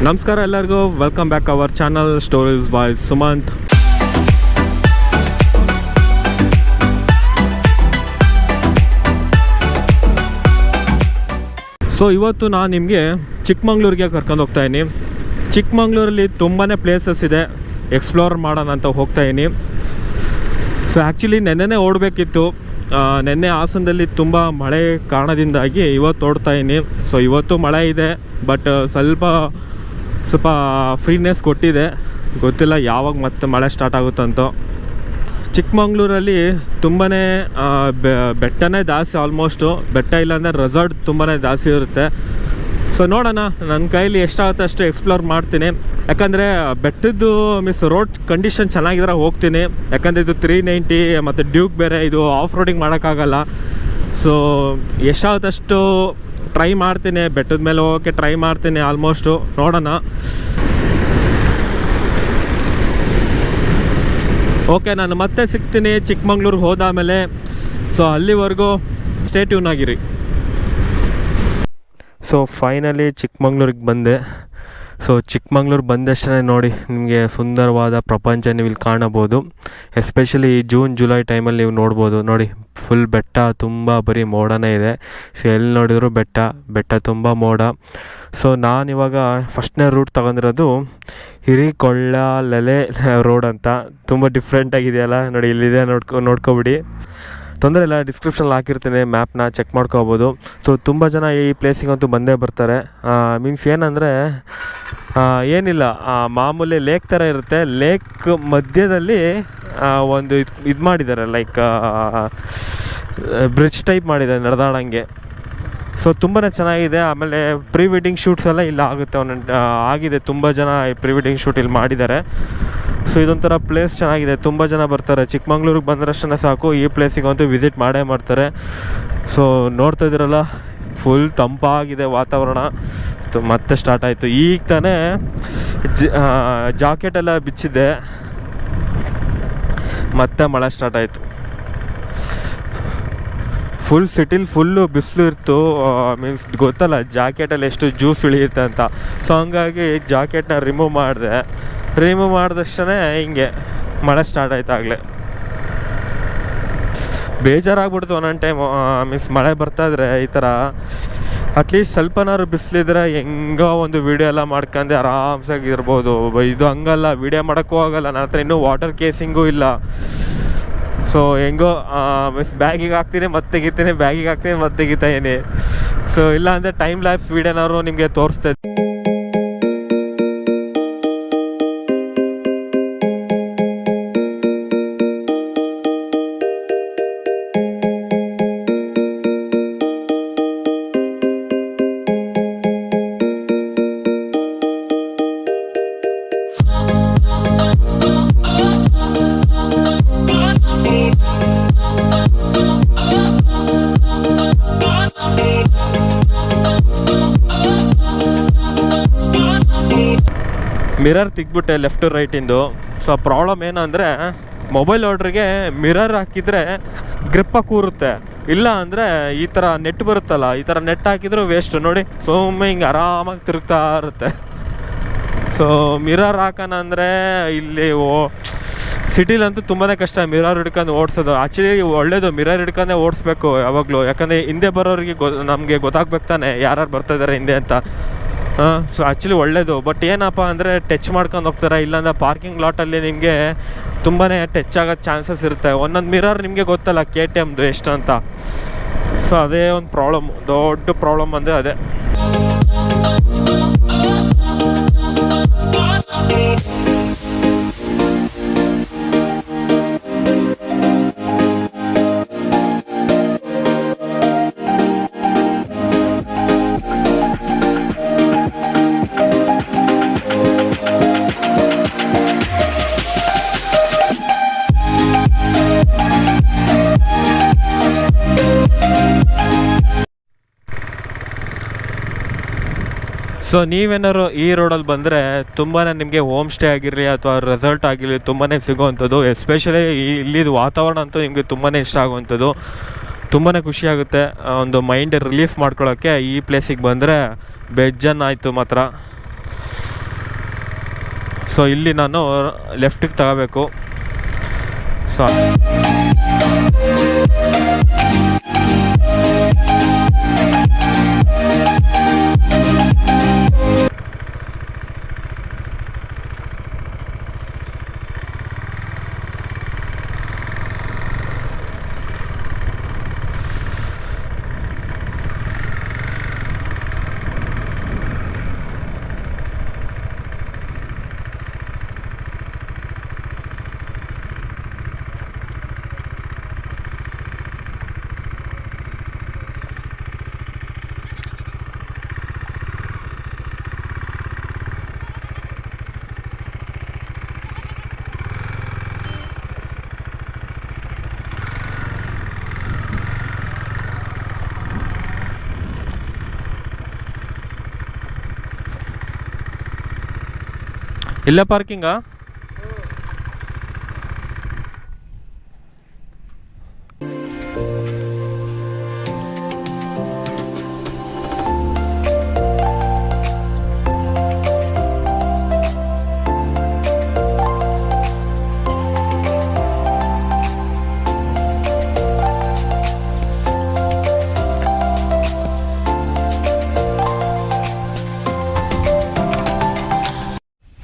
ನಮಸ್ಕಾರ ಎಲ್ಲರಿಗೂ, welcome back our channel stories by Sumanth. So ಇವತ್ತು ನಾನು ನಿಮಗೆ ಚಿಕ್ಕಮಂಗ್ಳೂರಿಗೆ ಕರ್ಕೊಂಡು ಹೋಗ್ತಾಯಿದ್ದೀನಿ. ಚಿಕ್ಕಮಂಗ್ಳೂರಲ್ಲಿ ತುಂಬಾ ಪ್ಲೇಸಸ್ ಇದೆ, ಎಕ್ಸ್ಪ್ಲೋರ್ ಮಾಡೋಣ ಅಂತ ಹೋಗ್ತಾಯಿದ್ದೀನಿ. ಸೊ ಆ್ಯಕ್ಚುಲಿ ನೆನ್ನೆನೇ ಓಡಬೇಕಿತ್ತು, ನೆನ್ನೆ ಹಾಸನದಲ್ಲಿ ತುಂಬ ಮಳೆ ಕಾರಣದಿಂದಾಗಿ ಇವತ್ತು ಓಡ್ತಾಯಿದ್ದೀನಿ. ಸೊ ಇವತ್ತು ಮಳೆ ಇದೆ, ಬಟ್ ಸ್ವಲ್ಪ ಫ್ರೀನೆಸ್ ಕೊಟ್ಟಿದೆ. ಗೊತ್ತಿಲ್ಲ ಯಾವಾಗ ಮತ್ತೆ ಮಳೆ ಸ್ಟಾರ್ಟ್ ಆಗುತ್ತಂತ. ಚಿಕ್ಕಮಂಗ್ಳೂರಲ್ಲಿ ತುಂಬಾ ಬೆಟ್ಟನೇ ಜಾಸ್ತಿ, ಆಲ್ಮೋಸ್ಟು ಬೆಟ್ಟ ಇಲ್ಲಾಂದರೆ ರೆಸಾರ್ಟ್ ತುಂಬಾ ಜಾಸ್ತಿ ಇರುತ್ತೆ. ಸೊ ನೋಡೋಣ, ನನ್ನ ಕೈಲಿ ಎಷ್ಟಾಗುತ್ತೆ ಅಷ್ಟು ಎಕ್ಸ್ಪ್ಲೋರ್ ಮಾಡ್ತೀನಿ. ಯಾಕಂದರೆ ಬೆಟ್ಟದ್ದು ರೋಡ್ ಕಂಡೀಷನ್ ಚೆನ್ನಾಗಿದ್ರೆ ಹೋಗ್ತೀನಿ. ಯಾಕಂದರೆ ಇದು 390 ಮತ್ತು ಡ್ಯೂಕ್ ಬೇರೆ, ಇದು ಆಫ್ ರೋಡಿಂಗ್ ಮಾಡೋಕ್ಕಾಗಲ್ಲ. ಸೊ ಎಷ್ಟಾಗುತ್ತಷ್ಟು ಟ್ರೈ ಮಾಡ್ತೀನಿ, ಬೆಟ್ಟದ ಮೇಲೆ ಹೋಗೋಕ್ಕೆ ಟ್ರೈ ಮಾಡ್ತೀನಿ ಆಲ್ಮೋಸ್ಟು. ನೋಡೋಣ. ಓಕೆ, ನಾನು ಮತ್ತೆ ಸಿಗ್ತೀನಿ ಚಿಕ್ಕಮಂಗ್ಳೂರಿಗೆ ಹೋದಾಮೇಲೆ. ಸೊ ಅಲ್ಲಿವರೆಗೂ ಸ್ಟೇ ಟ್ಯೂನ್ ಆಗಿರಿ. ಸೊ ಫೈನಲಿ ಚಿಕ್ಕಮಂಗ್ಳೂರಿಗೆ ಬಂದೆ. ಸೊ ಚಿಕ್ಕಮಂಗ್ಳೂರು ಬಂದಷ್ಟೇ ನೋಡಿ, ನಿಮಗೆ ಸುಂದರವಾದ ಪ್ರಪಂಚ ನೀವು ಇಲ್ಲಿ ಕಾಣಬೋದು. ಎಸ್ಪೆಷಲಿ ಜೂನ್ ಜುಲೈ ಟೈಮಲ್ಲಿ ನೀವು ನೋಡ್ಬೋದು. ನೋಡಿ, ಫುಲ್ ಬೆಟ್ಟ ತುಂಬ ಬರೀ ಮೋಡನೇ ಇದೆ. ಸೊ ಎಲ್ಲಿ ನೋಡಿದ್ರು ಬೆಟ್ಟ ತುಂಬ ಮೋಡ. ಸೊ ನಾನಿವಾಗ ಫಸ್ಟ್ನೇ ರೂಟ್ ತಗೊಂಡಿರೋದು ಹಿರಿಕೊಳ್ಳಲೆಲೆ ರೋಡ್ ಅಂತ. ತುಂಬ ಡಿಫ್ರೆಂಟಾಗಿದೆಯಲ್ಲ ನೋಡಿ, ಇಲ್ಲಿದೆ, ನೋಡ್ಕೊಬಿಡಿ. ತೊಂದರೆ ಇಲ್ಲ, ಡಿಸ್ಕ್ರಿಪ್ಷನಲ್ಲಿ ಹಾಕಿರ್ತೀನಿ, ಮ್ಯಾಪ್ನ ಚೆಕ್ ಮಾಡ್ಕೋಬೋದು. ಸೊ ತುಂಬ ಜನ ಈ ಪ್ಲೇಸಿಗಂತೂ ಬಂದೇ ಬರ್ತಾರೆ. ಮೀನ್ಸ್ ಏನಂದರೆ ಏನಿಲ್ಲ, ಮಾಮೂಲಿ ಲೇಕ್ ಥರ ಇರುತ್ತೆ. ಲೇಕ್ ಮಧ್ಯದಲ್ಲಿ ಒಂದು ಇದು ಮಾಡಿದ್ದಾರೆ, ಲೈಕ್ ಬ್ರಿಡ್ಜ್ ಟೈಪ್ ಮಾಡಿದ್ದಾರೆ ನಡೆದಾಡಂಗೆ. ಸೊ ತುಂಬಾ ಚೆನ್ನಾಗಿದೆ. ಆಮೇಲೆ ಪ್ರೀ ವೆಡ್ಡಿಂಗ್ ಶೂಟ್ಸ್ ಎಲ್ಲ ಇಲ್ಲಿ ಆಗುತ್ತೆ, ಆಗಿದೆ. ತುಂಬ ಜನ ಪ್ರೀ ವೆಡ್ಡಿಂಗ್ ಶೂಟ್ ಇಲ್ಲಿ ಮಾಡಿದ್ದಾರೆ. ಸೊ ಇದೊಂಥರ ಪ್ಲೇಸ್ ಚೆನ್ನಾಗಿದೆ, ತುಂಬ ಜನ ಬರ್ತಾರೆ. ಚಿಕ್ಕಮಂಗ್ಳೂರಿಗೆ ಬಂದರಷ್ಟೇ ಸಾಕು, ಈ ಪ್ಲೇಸಿಗಂತೂ ವಿಸಿಟ್ ಮಾಡೇ ಮಾಡ್ತಾರೆ. ಸೊ ನೋಡ್ತಾ ಇದ್ದೀರಲ್ಲ, ಫುಲ್ ತಂಪಾಗಿದೆ ವಾತಾವರಣ. ಮತ್ತೆ ಸ್ಟಾರ್ಟ್ ಆಯಿತು. ಈಗ ತಾನೇ ಜಾಕೆಟೆಲ್ಲ ಬಿಚ್ಚಿದ್ದೆ, ಮತ್ತೆ ಮಳೆ ಸ್ಟಾರ್ಟ್ ಆಯಿತು. ಫುಲ್ ಸಿಟಿಲಿ ಫುಲ್ಲು ಬಿಸಿಲು ಇತ್ತು. ಮೀನ್ಸ್ ಗೊತ್ತಲ್ಲ ಜಾಕೆಟಲ್ಲಿ ಎಷ್ಟು ಜ್ಯೂಸ್ ಇಳಿಯುತ್ತೆ ಅಂತ. ಸೊ ಹಂಗಾಗಿ ಜಾಕೆಟ್ನ ರಿಮೂವ್ ಮಾಡಿದಷ್ಟೇ ಹಿಂಗೆ ಮಳೆ ಸ್ಟಾರ್ಟ್ ಆಯ್ತು. ಆಗಲೇ ಬೇಜಾರಾಗ್ಬಿಡ್ತು ಒಂದೊಂದು ಟೈಮ್. ಮೀನ್ಸ್ ಮಳೆ ಬರ್ತಾಯಿದ್ರೆ ಈ ಥರ ಅಟ್ಲೀಸ್ಟ್ ಸ್ವಲ್ಪನಾದ್ರು ಬಿಸಿಲಿದ್ರೆ ಹೆಂಗೋ ಒಂದು ವೀಡಿಯೋ ಎಲ್ಲ ಮಾಡ್ಕೊಂಡು ಆರಾಮ್ಸಾಗಿ ಇರ್ಬೋದು. ಇದು ಹಂಗಲ್ಲ, ವೀಡಿಯೋ ಮಾಡೋಕ್ಕೂ ಆಗಲ್ಲ. ನನ್ನ ಹತ್ರ ಇನ್ನೂ ವಾಟರ್ ಕೇಸಿಂಗೂ ಇಲ್ಲ. ಸೊ ಹೆಂಗೋ ಮೀನ್ಸ್ ಬ್ಯಾಗಿಗೆ ಹಾಕ್ತೀನಿ, ಮತ್ತೆ ತೆಗಿತೀನಿ, ಬ್ಯಾಗಿಗೆ ಹಾಕ್ತೀನಿ, ಮತ್ತೆ ತೆಗಿತಾಯಿನಿ. ಸೊ ಇಲ್ಲ ಅಂದರೆ ಟೈಮ್ ಲ್ಯಾಪ್ಸ್ ವೀಡಿಯೋನಾದ್ರು ನಿಮಗೆ ತೋರಿಸ್ತಾ. ಮಿರರ್ ತೆಗ್ಬಿಟ್ಟೆ ಲೆಫ್ಟು ರೈಟಿಂದು. ಸೊ ಪ್ರಾಬ್ಲಮ್ ಏನಂದರೆ, ಮೊಬೈಲ್ ಆರ್ಡ್ರಿಗೆ ಮಿರರ್ ಹಾಕಿದರೆ ಗ್ರಿಪ್ಪಾಗಿ ಕೂರುತ್ತೆ. ಇಲ್ಲ ಅಂದರೆ ಈ ಥರ ನೆಟ್ ಬರುತ್ತಲ್ಲ, ಈ ಥರ ನೆಟ್ ಹಾಕಿದರೂ ವೇಸ್ಟು. ನೋಡಿ, ಸುಮ್ಮನೆ ಹಿಂಗೆ ಆರಾಮಾಗಿ ತಿರುಗ್ತಾ ಇರುತ್ತೆ. ಸೊ ಮಿರರ್ ಹಾಕೋಣ ಅಂದರೆ ಇಲ್ಲಿ ಸಿಟಿಲಂತೂ ತುಂಬಾ ಕಷ್ಟ ಮಿರರ್ ಹಿಡ್ಕೊಂಡು ಓಡಿಸೋದು. ಆ್ಯಕ್ಚುಲಿ ಒಳ್ಳೇದು, ಮಿರರ್ ಹಿಡ್ಕೊಂಡೇ ಓಡಿಸ್ಬೇಕು ಯಾವಾಗಲೂ. ಯಾಕಂದರೆ ಹಿಂದೆ ಬರೋರಿಗೆ ನಮಗೆ ಗೊತ್ತಾಗ್ಬೇಕು ತಾನೆ ಯಾರು ಬರ್ತಾಯಿದ್ದಾರೆ ಹಿಂದೆ ಅಂತ. ಸೊ ಆ್ಯಕ್ಚುಲಿ ಒಳ್ಳೇದು. ಬಟ್ ಏನಪ್ಪ ಅಂದರೆ ಟಚ್ ಮಾಡ್ಕೊಂಡು ಹೋಗ್ತಾರೆ. ಇಲ್ಲಾಂದರೆ ಪಾರ್ಕಿಂಗ್ ಲಾಟಲ್ಲಿ ನಿಮಗೆ ತುಂಬಾ ಟಚ್ ಆಗೋ ಚಾನ್ಸಸ್ ಇರುತ್ತೆ. ಒಂದೊಂದು ಮಿರರ್ ನಿಮಗೆ ಗೊತ್ತಲ್ಲ KTMದು ಎಷ್ಟು ಅಂತ. ಸೊ ಅದೇ ಒಂದು ಪ್ರಾಬ್ಲಮ್, ದೊಡ್ಡ ಪ್ರಾಬ್ಲಮ್ ಅಂದರೆ ಅದೇ. ಸೊ ನೀವೇನಾದ್ರು ಈ ರೋಡಲ್ಲಿ ಬಂದರೆ ತುಂಬಾ ನಿಮಗೆ ಹೋಮ್ ಸ್ಟೇ ಆಗಿರಲಿ ಅಥವಾ ರೆಸಾರ್ಟ್ ಆಗಿರಲಿ ತುಂಬಾ ಸಿಗೋವಂಥದ್ದು. ಎಸ್ಪೆಷಲಿ ಇಲ್ಲಿದು ವಾತಾವರಣ ಅಂತೂ ನಿಮಗೆ ತುಂಬಾ ಇಷ್ಟ ಆಗುವಂಥದ್ದು. ತುಂಬಾ ಖುಷಿಯಾಗುತ್ತೆ. ಒಂದು ಮೈಂಡ್ ರಿಲೀಫ್ ಮಾಡ್ಕೊಳ್ಳೋಕ್ಕೆ ಈ ಪ್ಲೇಸಿಗೆ ಬಂದರೆ ಬೆಜ್ಜನ್ ಆಯಿತು ಮಾತ್ರ. ಸೊ ಇಲ್ಲಿ ನಾನು ಲೆಫ್ಟಿಗೆ ತಗೋಬೇಕು. ಸೊ ಇಲ್ಲ ಪಾರ್ಕಿಂಗಾ?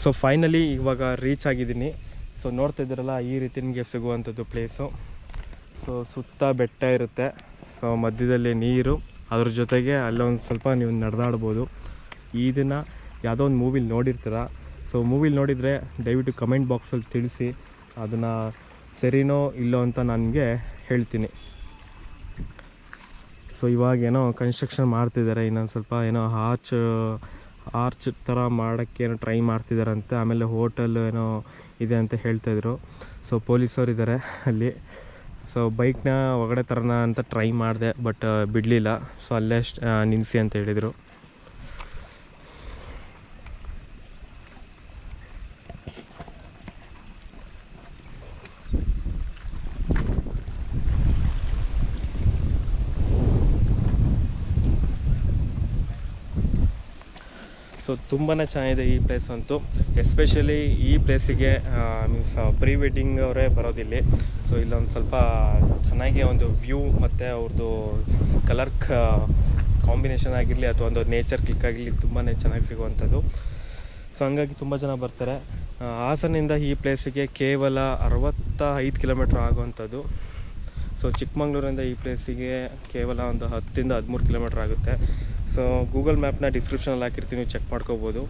ಸೊ ಫೈನಲಿ ಇವಾಗ ರೀಚ್ ಆಗಿದ್ದೀನಿ. ಸೊ ನೋಡ್ತಾ ಇದ್ದೀರಲ್ಲ, ಈ ರೀತಿ ನಿಮಗೆ ಸಿಗುವಂಥದ್ದು ಪ್ಲೇಸು. ಸೊ ಸುತ್ತ ಬೆಟ್ಟ ಇರುತ್ತೆ, ಸೊ ಮಧ್ಯದಲ್ಲಿ ನೀರು, ಅದ್ರ ಜೊತೆಗೆ ಅಲ್ಲೊಂದು ಸ್ವಲ್ಪ ನೀವು ನಡೆದಾಡ್ಬೋದು. ಇದನ್ನು ಯಾವುದೋ ಒಂದು ಮೂವಿಲಿ ನೋಡಿರ್ತೀರ. ಸೊ ಮೂವಿಲಿ ನೋಡಿದರೆ ದಯವಿಟ್ಟು ಕಮೆಂಟ್ ಬಾಕ್ಸಲ್ಲಿ ತಿಳಿಸಿ, ಅದನ್ನು ಸರಿನೋ ಇಲ್ಲೋ ಅಂತ ನನಗೆ ಹೇಳ್ತೀನಿ. ಸೊ ಇವಾಗೇನೋ ಕನ್ಸ್ಟ್ರಕ್ಷನ್ ಮಾಡ್ತಿದ್ದಾರೆ, ಇನ್ನೊಂದು ಸ್ವಲ್ಪ ಏನೋ ಆರ್ಚ್ ಥರ ಮಾಡೋಕ್ಕೆ ಏನೋ ಟ್ರೈ ಮಾಡ್ತಿದ್ದಾರಂತೆ. ಆಮೇಲೆ ಹೋಟೆಲ್ ಏನೋ ಇದೆ ಅಂತ ಹೇಳ್ತಾಯಿದ್ರು. ಸೊ ಪೊಲೀಸವ್ರು ಇದ್ದಾರೆ ಅಲ್ಲಿ. ಸೊ ಬೈಕ್ನ ಒಳಗಡೆ ತರೋಣ ಅಂತ ಟ್ರೈ ಮಾಡಿದೆ, ಬಟ್ ಬಿಡಲಿಲ್ಲ. ಸೊ ಅಲ್ಲೇ ನಿಲ್ಲಿಸಿ ಅಂತ ಹೇಳಿದರು. ಸೊ ತುಂಬಾ ಚೆನ್ನಾಗಿದೆ ಈ ಪ್ಲೇಸ್ ಅಂತೂ. ಎಸ್ಪೆಷಲಿ ಈ ಪ್ಲೇಸಿಗೆ ಮೀನ್ಸ್ ಪ್ರೀ ವೆಡ್ಡಿಂಗ್ ಅವರೇ ಬರೋದಿಲ್ಲಿ. ಸೊ ಇಲ್ಲೊಂದು ಸ್ವಲ್ಪ ಚೆನ್ನಾಗಿ ಒಂದು ವ್ಯೂ ಮತ್ತು ಅವ್ರದ್ದು ಕಲರ್ ಕಾಂಬಿನೇಷನ್ ಆಗಿರಲಿ ಅಥವಾ ಒಂದು ನೇಚರ್ ಕ್ಲಿಕ್ ಆಗಿರಲಿ ತುಂಬಾ ಚೆನ್ನಾಗಿ ಸಿಗುವಂಥದ್ದು. ಸೊ ಹಂಗಾಗಿ ತುಂಬ ಜನ ಬರ್ತಾರೆ. ಹಾಸನಿಂದ ಈ ಪ್ಲೇಸಿಗೆ ಕೇವಲ 65 ಕಿಲೋಮೀಟ್ರ್ ಆಗುವಂಥದ್ದು. ಸೊ ಚಿಕ್ಕಮಂಗ್ಳೂರಿಂದ ಈ ಪ್ಲೇಸಿಗೆ ಕೇವಲ ಒಂದು 10ರಿಂದ 13 ಕಿಲೋಮೀಟ್ರ್ ಆಗುತ್ತೆ. ಸೊ ಗೂಗಲ್ ಮ್ಯಾಪ್ನ ಡಿಸ್ಕ್ರಿಪ್ಷನಲ್ಲಿ ಹಾಕಿರ್ತೀನಿ, ಚೆಕ್ ಮಾಡ್ಕೋಬೋದು.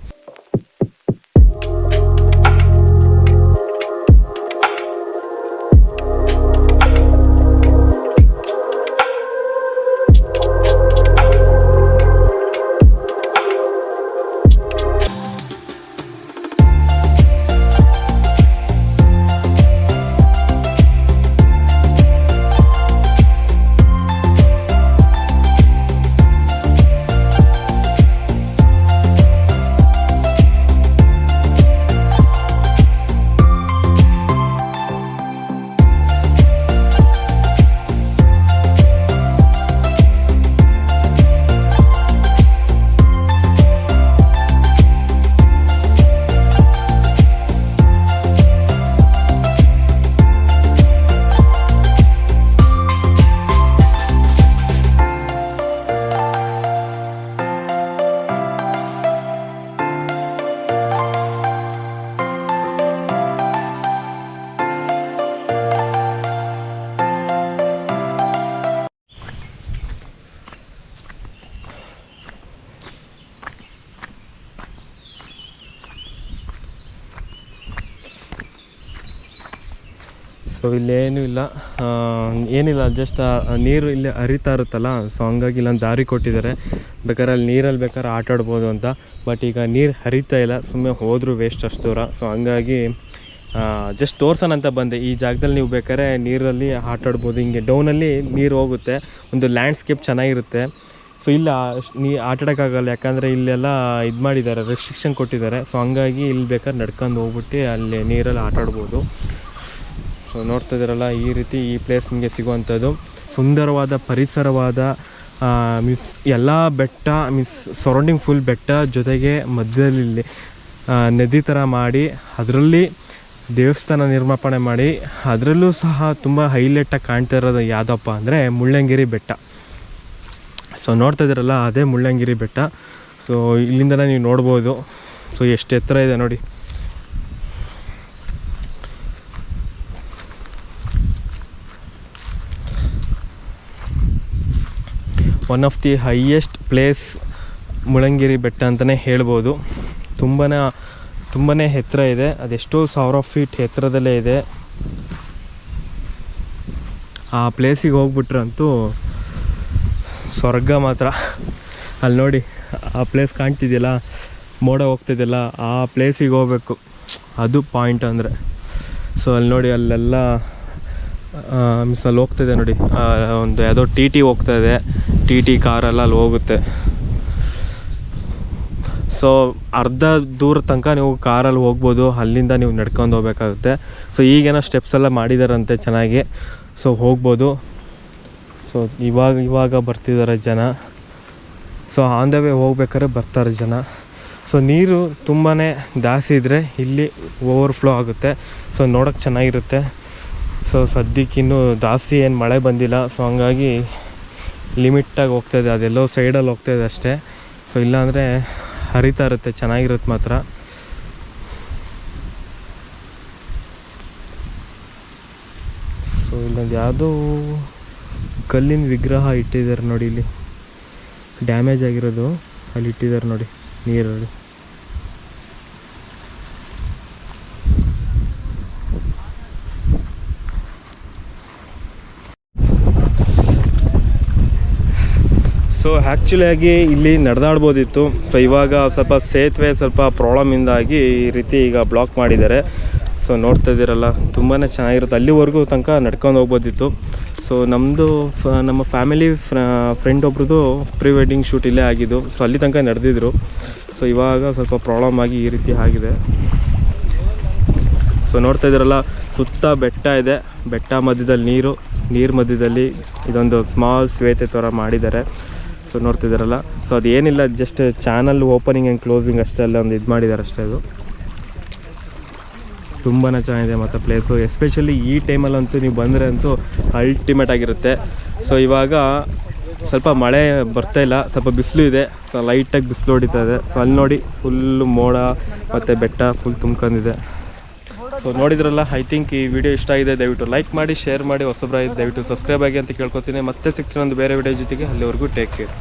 ಸೊ ಇಲ್ಲೇನೂ ಇಲ್ಲ, ಏನಿಲ್ಲ, ಜಸ್ಟ್ ನೀರು ಇಲ್ಲಿ ಹರಿತಾ ಇರುತ್ತಲ್ಲ. ಸೊ ಹಂಗಾಗಿ ಇಲ್ಲೊಂದು ದಾರಿ ಕೊಟ್ಟಿದ್ದಾರೆ, ಬೇಕಾದ್ರೆ ಅಲ್ಲಿ ನೀರಲ್ಲಿ ಬೇಕಾದ್ರೆ ಆಟ ಆಡ್ಬೋದು ಅಂತ. ಬಟ್ ಈಗ ನೀರು ಹರಿತಾ ಇಲ್ಲ, ಸುಮ್ಮನೆ ಹೋದರೂ ವೇಸ್ಟ್ ಅಷ್ಟು ದೂರ. ಸೊ ಹಂಗಾಗಿ ಜಸ್ಟ್ ತೋರ್ಸೋಣ ಅಂತ ಬಂದೆ. ಈ ಜಾಗದಲ್ಲಿ ನೀವು ಬೇಕಾದ್ರೆ ನೀರಲ್ಲಿ ಆಟ ಆಡ್ಬೋದು. ಹಿಂಗೆ ಡೌನಲ್ಲಿ ನೀರು ಹೋಗುತ್ತೆ, ಒಂದು ಲ್ಯಾಂಡ್ಸ್ಕೇಪ್ ಚೆನ್ನಾಗಿರುತ್ತೆ. ಸೊ ಇಲ್ಲ ಆಟ ಆಡೋಕ್ಕಾಗಲ್ಲ, ಯಾಕಂದರೆ ಇಲ್ಲೆಲ್ಲ ಇದು ಮಾಡಿದ್ದಾರೆ, ರೆಸ್ಟ್ರಿಕ್ಷನ್ ಕೊಟ್ಟಿದ್ದಾರೆ. ಸೊ ಹಂಗಾಗಿ ಇಲ್ಲಿ ಬೇಕಾದ್ರೆ ನಡ್ಕೊಂಡು ಹೋಗ್ಬಿಟ್ಟು ಅಲ್ಲಿ ನೀರಲ್ಲಿ ಆಟ ಆಡ್ಬೋದು. ಸೊ ನೋಡ್ತಾ ಇದ್ದೀರಲ್ಲ, ಈ ರೀತಿ ಈ ಪ್ಲೇಸ್ ನಿಮಗೆ ಸಿಗುವಂಥದ್ದು. ಸುಂದರವಾದ ಪರಿಸರವಾದ ಎಲ್ಲ ಬೆಟ್ಟ, ಸರೌಂಡಿಂಗ್ ಫುಲ್ ಬೆಟ್ಟ, ಜೊತೆಗೆ ಮಧ್ಯದಲ್ಲಿ ನದಿ ಥರ ಮಾಡಿ ಅದರಲ್ಲಿ ದೇವಸ್ಥಾನ ನಿರ್ಮಾಪಣೆ ಮಾಡಿ ಅದರಲ್ಲೂ ಸಹ ತುಂಬ ಹೈಲೈಟಾಗಿ ಕಾಣ್ತಾ ಇರೋದು ಯಾವುದಪ್ಪ ಅಂದರೆ ಮುಳ್ಳಂಗಿರಿ ಬೆಟ್ಟ. ಸೊ ನೋಡ್ತಾ ಇದ್ದೀರಲ್ಲ ಅದೇ ಮುಳ್ಳಂಗಿರಿ ಬೆಟ್ಟ. ಸೊ ಇಲ್ಲಿಂದನೇ ನೀವು ನೋಡ್ಬೋದು. ಸೊ ಎಷ್ಟು ಎತ್ತರ ಇದೆ ನೋಡಿ. One of the highest place Mullangiri ಬೆಟ್ಟ ಅಂತಲೇ ಹೇಳ್ಬೋದು. ತುಂಬಾ ಎತ್ತರ ಇದೆ. ಅದೆಷ್ಟೋ 1000 ಫೀಟ್ ಎತ್ತರದಲ್ಲೇ ಇದೆ. ಆ ಪ್ಲೇಸಿಗೆ ಹೋಗ್ಬಿಟ್ರಂತೂ ಸ್ವರ್ಗ ಮಾತ್ರ. ಅಲ್ಲಿ ನೋಡಿ ಆ ಪ್ಲೇಸ್ ಕಾಣ್ತಿದೆಯಲ್ಲ, ಮೋಡ ಹೋಗ್ತಿದೆಯಲ್ಲ, ಆ ಪ್ಲೇಸಿಗೆ ಹೋಗ್ಬೇಕು. ಅದು ಪಾಯಿಂಟ್ ಅಂದರೆ. ಸೊ ಅಲ್ಲಿ ನೋಡಿ ಅಲ್ಲೆಲ್ಲ ಅಲ್ಲಿ ಹೋಗ್ತಾಯಿದೆ ನೋಡಿ, ಒಂದು ಯಾವುದೋ ಟಿ ಹೋಗ್ತಾಯಿದೆ. ಟಿ ಕಾರೆಲ್ಲ ಅಲ್ಲಿ ಹೋಗುತ್ತೆ. ಸೊ ಅರ್ಧ ದೂರ ತನಕ ನೀವು ಕಾರಲ್ಲಿ ಹೋಗ್ಬೋದು, ಅಲ್ಲಿಂದ ನೀವು ನಡ್ಕೊಂಡು ಹೋಗ್ಬೇಕಾಗುತ್ತೆ. ಸೊ ಈಗೇನೋ ಸ್ಟೆಪ್ಸ್ ಎಲ್ಲ ಮಾಡಿದಾರಂತೆ ಚೆನ್ನಾಗಿ. ಸೊ ಹೋಗ್ಬೋದು. ಸೊ ಇವಾಗ ಬರ್ತಿದ್ದಾರೆ ಜನ. ಸೊ ಆನ್ ದ ವೇ ಹೋಗ್ಬೇಕಾದ್ರೆ ಬರ್ತಾರೆ ಜನ. ಸೊ ನೀರು ತುಂಬಾ ಜಾಸ್ತಿ ಇದ್ದರೆ ಇಲ್ಲಿ ಓವರ್ಫ್ಲೋ ಆಗುತ್ತೆ. ಸೊ ನೋಡೋಕ್ಕೆ ಚೆನ್ನಾಗಿರುತ್ತೆ. ಸೊ ಸದ್ಯಕ್ಕಿನ್ನೂ ಜಾಸ್ತಿ ಏನು ಮಳೆ ಬಂದಿಲ್ಲ. ಸೊ ಹಂಗಾಗಿ ಲಿಮಿಟಾಗಿ ಹೋಗ್ತಾಯಿದೆ. ಅದೆಲ್ಲೋ ಸೈಡಲ್ಲಿ ಹೋಗ್ತಾಯಿದೆ ಅಷ್ಟೇ. ಸೊ ಇಲ್ಲಾಂದರೆ ಹರಿತಾ ಇರುತ್ತೆ, ಚೆನ್ನಾಗಿರುತ್ತೆ ಮಾತ್ರ. ಸೊ ಇಲ್ಲೊಂದು ಯಾವುದೋ ಕಲ್ಲಿನ ವಿಗ್ರಹ ಇಟ್ಟಿದ್ದಾರೆ ನೋಡಿ. ಇಲ್ಲಿ ಡ್ಯಾಮೇಜ್ ಆಗಿರೋದು ಅಲ್ಲಿ ಇಟ್ಟಿದ್ದಾರೆ ನೋಡಿ ನೀರಲ್ಲಿ. ಸೊ ಆ್ಯಕ್ಚುಲಿಯಾಗಿ ಇಲ್ಲಿ ನಡೆದಾಡ್ಬೋದಿತ್ತು. ಸೊ ಇವಾಗ ಸ್ವಲ್ಪ ಸೇತುವೆ ಸ್ವಲ್ಪ ಪ್ರಾಬ್ಲಮಿಂದಾಗಿ ಈ ರೀತಿ ಈಗ ಬ್ಲಾಕ್ ಮಾಡಿದ್ದಾರೆ. ಸೊ ನೋಡ್ತಾ ಇದ್ದೀರಲ್ಲ, ತುಂಬಾ ಚೆನ್ನಾಗಿರುತ್ತೆ. ಅಲ್ಲಿವರೆಗೂ ತನಕ ನಡ್ಕೊಂಡು ಹೋಗ್ಬೋದಿತ್ತು. ಸೊ ನಮ್ಮ ಫ್ಯಾಮಿಲಿ ಫ್ರೆಂಡ್ ಒಬ್ರದ್ದು ಪ್ರೀ ವೆಡ್ಡಿಂಗ್ ಶೂಟ್ ಇಲ್ಲೇ ಆಗಿದ್ದು. ಸೊ ಅಲ್ಲಿ ತನಕ ನಡೆದಿದ್ರು. ಸೊ ಇವಾಗ ಸ್ವಲ್ಪ ಪ್ರಾಬ್ಲಮ್ ಆಗಿ ಈ ರೀತಿ ಆಗಿದೆ. ಸೊ ನೋಡ್ತಾ ಇದ್ದೀರಲ್ಲ, ಸುತ್ತ ಬೆಟ್ಟ ಇದೆ. ಬೆಟ್ಟ ಮಧ್ಯದಲ್ಲಿ ನೀರು ಮಧ್ಯದಲ್ಲಿ ಇದೊಂದು ಸ್ಮಾಲ್ ಶ್ವೇತೆ ಥರ ಮಾಡಿದ್ದಾರೆ. ಸೊ ನೋಡ್ತಿದ್ದಾರಲ್ಲ, ಸೊ ಅದೇನಿಲ್ಲ, just channel opening and closing ಅಷ್ಟೇ. ಅಲ್ಲ ಒಂದು ಇದು ಮಾಡಿದ್ದಾರೆ ಅಷ್ಟೇ. ಅದು ತುಂಬಾ ಚೆನ್ನಾಗಿದೆ ಮತ್ತು ಪ್ಲೇಸು. ಎಸ್ಪೆಷಲಿ ಈ ಟೈಮಲ್ಲಂತೂ ನೀವು ಬಂದರೆ ಅಂತೂ ಅಲ್ಟಿಮೇಟ್ ಆಗಿರುತ್ತೆ. ಸೊ ಇವಾಗ ಸ್ವಲ್ಪ ಮಳೆ ಬರ್ತಾಯಿಲ್ಲ, ಸ್ವಲ್ಪ ಬಿಸಿಲು ಇದೆ. ಸೊ ಲೈಟಾಗಿ ಬಿಸಿಲು ಹೊಡಿತಾ ಇದೆ. ಸೊ ಅಲ್ಲಿ ನೋಡಿ ಫುಲ್ಲು ಮೋಡ ಮತ್ತು ಬೆಟ್ಟ ಫುಲ್ ತುಂಬ್ಕೊಂಡಿದೆ. ಸೊ ನೋಡಿದ್ರಲ್ಲ, ಐ ಥಿಂಕ್ ಈ ವಿಡಿಯೋ ಇಷ್ಟ ಆಗಿದೆ. ದಯವಿಟ್ಟು ಲೈಕ್ ಮಾಡಿ, ಶೇರ್ ಮಾಡಿ. ಹೊಸಬ್ರಾಗಿ ದಯವಿಟ್ಟು ಸಬ್ಸ್ಕ್ರೈಬ್ ಆಗಿ ಅಂತ ಕೇಳ್ಕೊತೀನಿ. ಮತ್ತೆ ಸಿಗ್ತೀನಿ ಒಂದು ಬೇರೆ ವಿಡಿಯೋ ಜೊತೆಗೆ. ಅಲ್ಲಿವರೆಗೂ ಟೇಕ್ ಕೇರ್.